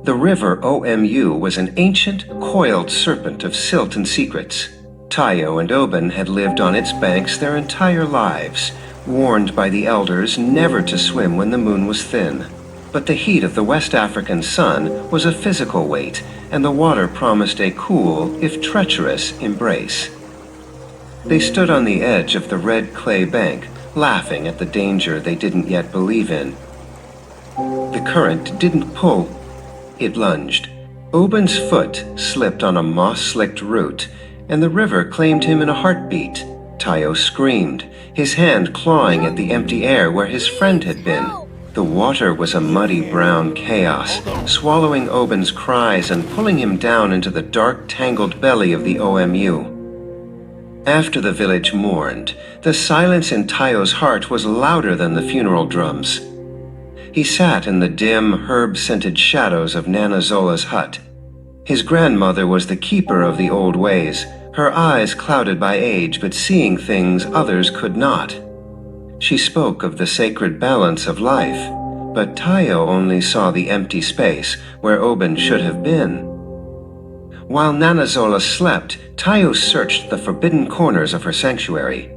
The River Omu was an ancient, coiled serpent of silt and secrets. Tayo and Oben had lived on its banks their entire lives, warned by the elders never to swim when the moon was thin. But the heat of the West African sun was a physical weight, and the water promised a cool, if treacherous, embrace. They stood on the edge of the red clay bank, laughing at the danger they didn't yet believe in. The current didn't pull, it lunged. Oben's foot slipped on a moss-slicked root, and the river claimed him in a heartbeat. Tayo screamed, his hand clawing at the empty air where his friend had been. The water was a muddy brown chaos, swallowing Oben's cries and pulling him down into the dark, tangled belly of the Omu. After the village mourned, the silence in Tayo's heart was louder than the funeral drums. He sat in the dim, herb-scented shadows of Nana Zola's hut. His grandmother was the keeper of the old ways, her eyes clouded by age but seeing things others could not. She spoke of the sacred balance of life, but Tayo only saw the empty space where Oben should have been. While Nana Zola slept, Tayo searched the forbidden corners of her sanctuary.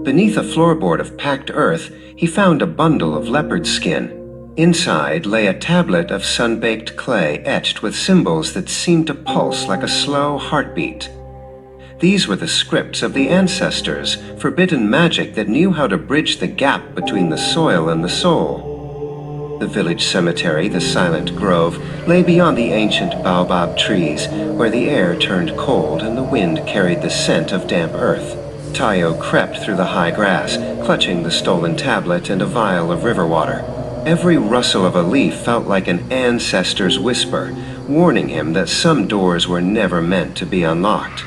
Beneath a floorboard of packed earth, he found a bundle of leopard skin. Inside lay a tablet of sun-baked clay etched with symbols that seemed to pulse like a slow heartbeat. These were the scripts of the ancestors, forbidden magic that knew how to bridge the gap between the soil and the soul. The village cemetery, the silent grove, lay beyond the ancient baobab trees, where the air turned cold and the wind carried the scent of damp earth. Tayo crept through the high grass, clutching the stolen tablet and a vial of river water. Every rustle of a leaf felt like an ancestor's whisper, warning him that some doors were never meant to be unlocked.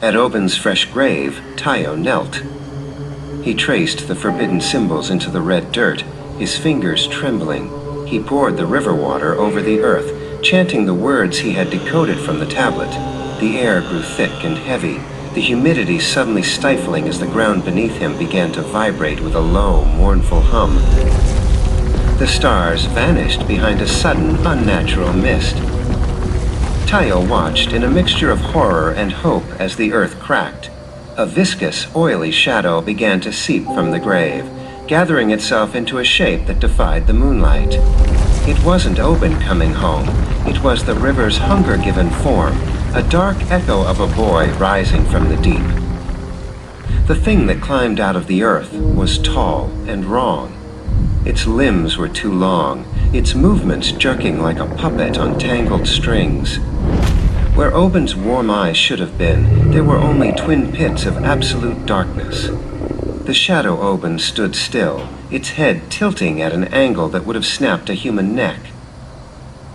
At Oben's fresh grave, Tayo knelt. He traced the forbidden symbols into the red dirt, his fingers trembling. He poured the river water over the earth, chanting the words he had decoded from the tablet. The air grew thick and heavy, the humidity suddenly stifling as the ground beneath him began to vibrate with a low, mournful hum. The stars vanished behind a sudden, unnatural mist. Tayo watched in a mixture of horror and hope as the earth cracked. A viscous, oily shadow began to seep from the grave, gathering itself into a shape that defied the moonlight. It wasn't Oben coming home. It was the river's hunger-given form, a dark echo of a boy rising from the deep. The thing that climbed out of the earth was tall and wrong. Its limbs were too long, its movements jerking like a puppet on tangled strings. Where Oben's warm eyes should have been, there were only twin pits of absolute darkness. The shadow Oben stood still, its head tilting at an angle that would have snapped a human neck.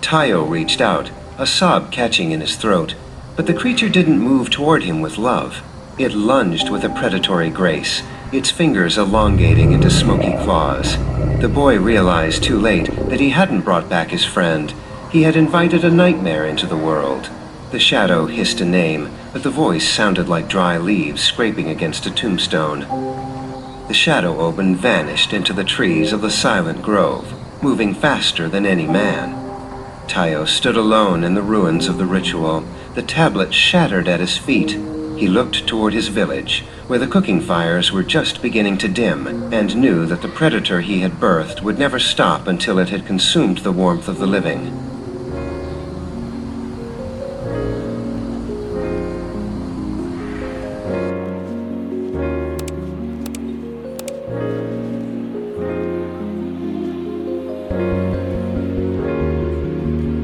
Tayo reached out, a sob catching in his throat, but the creature didn't move toward him with love. It lunged with a predatory grace, its fingers elongating into smoky claws. The boy realized too late that he hadn't brought back his friend. He had invited a nightmare into the world. The shadow hissed a name, but the voice sounded like dry leaves scraping against a tombstone. The shadow Oben vanished into the trees of the silent grove, moving faster than any man. Tayo stood alone in the ruins of the ritual, the tablet shattered at his feet. He looked toward his village, where the cooking fires were just beginning to dim, and knew that the predator he had birthed would never stop until it had consumed the warmth of the living.